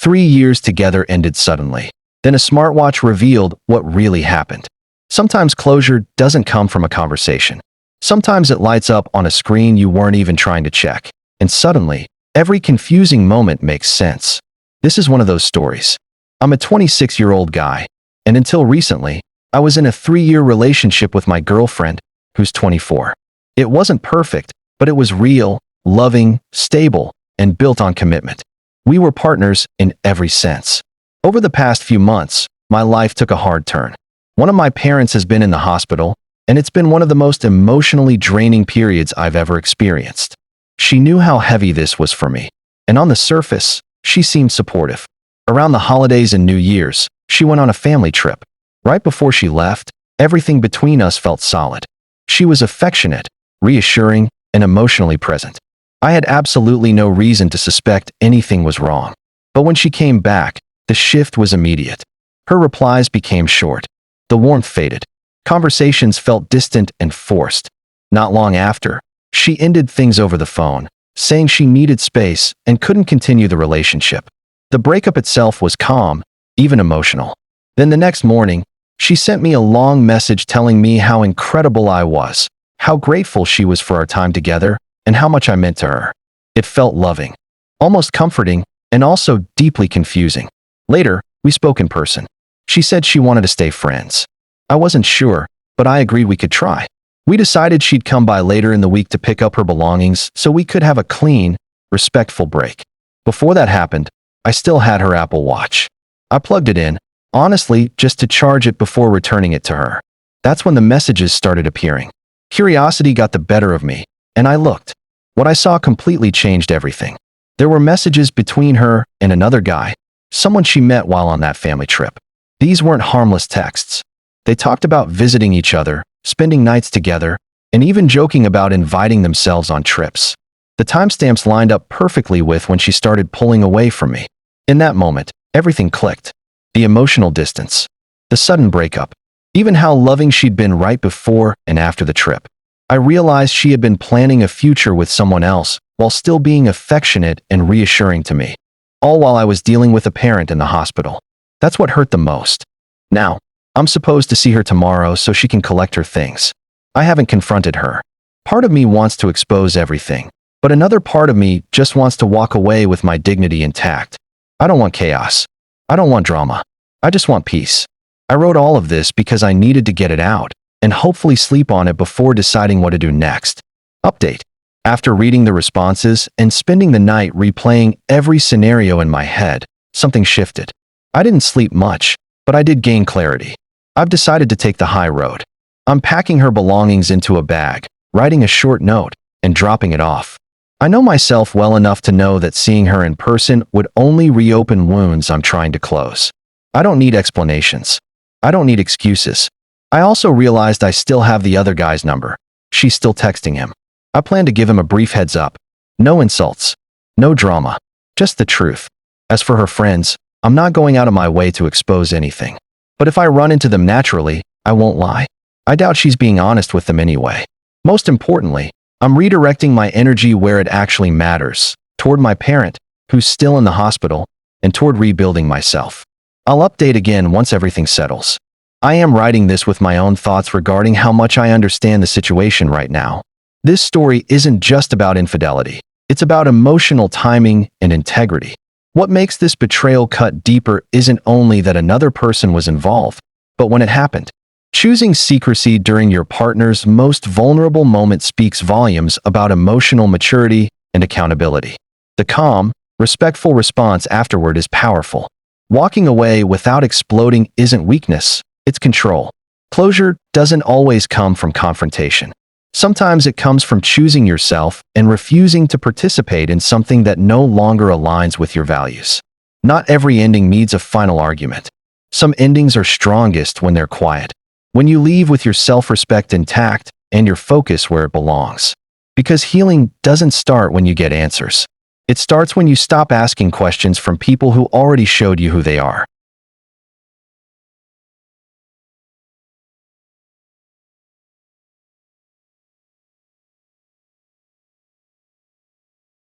3 years together ended suddenly. Then a smartwatch revealed what really happened. Sometimes closure doesn't come from a conversation. Sometimes it lights up on a screen you weren't even trying to check. And suddenly, every confusing moment makes sense. This is one of those stories. I'm a 26-year-old guy, and until recently, I was in a 3-year relationship with my girlfriend, who's 24. It wasn't perfect, but it was real, loving, stable, and built on commitment. We were partners in every sense. Over the past few months, my life took a hard turn. One of my parents has been in the hospital, and it's been one of the most emotionally draining periods I've ever experienced. She knew how heavy this was for me, and on the surface, she seemed supportive. Around the holidays and New Year's, she went on a family trip. Right before she left, everything between us felt solid. She was affectionate, reassuring, and emotionally present. I had absolutely no reason to suspect anything was wrong. But when she came back, the shift was immediate. Her replies became short. The warmth faded. Conversations felt distant and forced. Not long after, she ended things over the phone, saying she needed space and couldn't continue the relationship. The breakup itself was calm, even emotional. Then the next morning, she sent me a long message telling me how incredible I was, how grateful she was for our time together, and how much I meant to her. It felt loving, almost comforting, and also deeply confusing. Later, we spoke in person. She said she wanted to stay friends. I wasn't sure, but I agreed we could try. We decided she'd come by later in the week to pick up her belongings so we could have a clean, respectful break. Before that happened, I still had her Apple Watch. I plugged it in, honestly, just to charge it before returning it to her. That's when the messages started appearing. Curiosity got the better of me, and I looked. What I saw completely changed everything. There were messages between her and another guy, someone she met while on that family trip. These weren't harmless texts. They talked about visiting each other, spending nights together, and even joking about inviting themselves on trips. The timestamps lined up perfectly with when she started pulling away from me. In that moment, everything clicked. The emotional distance, the sudden breakup, even how loving she'd been right before and after the trip. I realized she had been planning a future with someone else while still being affectionate and reassuring to me, all while I was dealing with a parent in the hospital. That's what hurt the most. Now, I'm supposed to see her tomorrow so she can collect her things. I haven't confronted her. Part of me wants to expose everything, but another part of me just wants to walk away with my dignity intact. I don't want chaos. I don't want drama. I just want peace. I wrote all of this because I needed to get it out and hopefully sleep on it before deciding what to do next. Update. After reading the responses and spending the night replaying every scenario in my head, something shifted. I didn't sleep much, but I did gain clarity. I've decided to take the high road. I'm packing her belongings into a bag, writing a short note, and dropping it off. I know myself well enough to know that seeing her in person would only reopen wounds I'm trying to close. I don't need explanations. I don't need excuses. I also realized I still have the other guy's number. She's still texting him. I plan to give him a brief heads up. No insults. No drama. Just the truth. As for her friends, I'm not going out of my way to expose anything. But if I run into them naturally, I won't lie. I doubt she's being honest with them anyway. Most importantly, I'm redirecting my energy where it actually matters, toward my parent, who's still in the hospital, and toward rebuilding myself. I'll update again once everything settles. I am writing this with my own thoughts regarding how much I understand the situation right now. This story isn't just about infidelity. It's about emotional timing and integrity. What makes this betrayal cut deeper isn't only that another person was involved, but when it happened. Choosing secrecy during your partner's most vulnerable moment speaks volumes about emotional maturity and accountability. The calm, respectful response afterward is powerful. Walking away without exploding isn't weakness, it's control. Closure doesn't always come from confrontation. Sometimes it comes from choosing yourself and refusing to participate in something that no longer aligns with your values. Not every ending needs a final argument. Some endings are strongest when they're quiet. When you leave with your self-respect intact and your focus where it belongs. Because healing doesn't start when you get answers. It starts when you stop asking questions from people who already showed you who they are.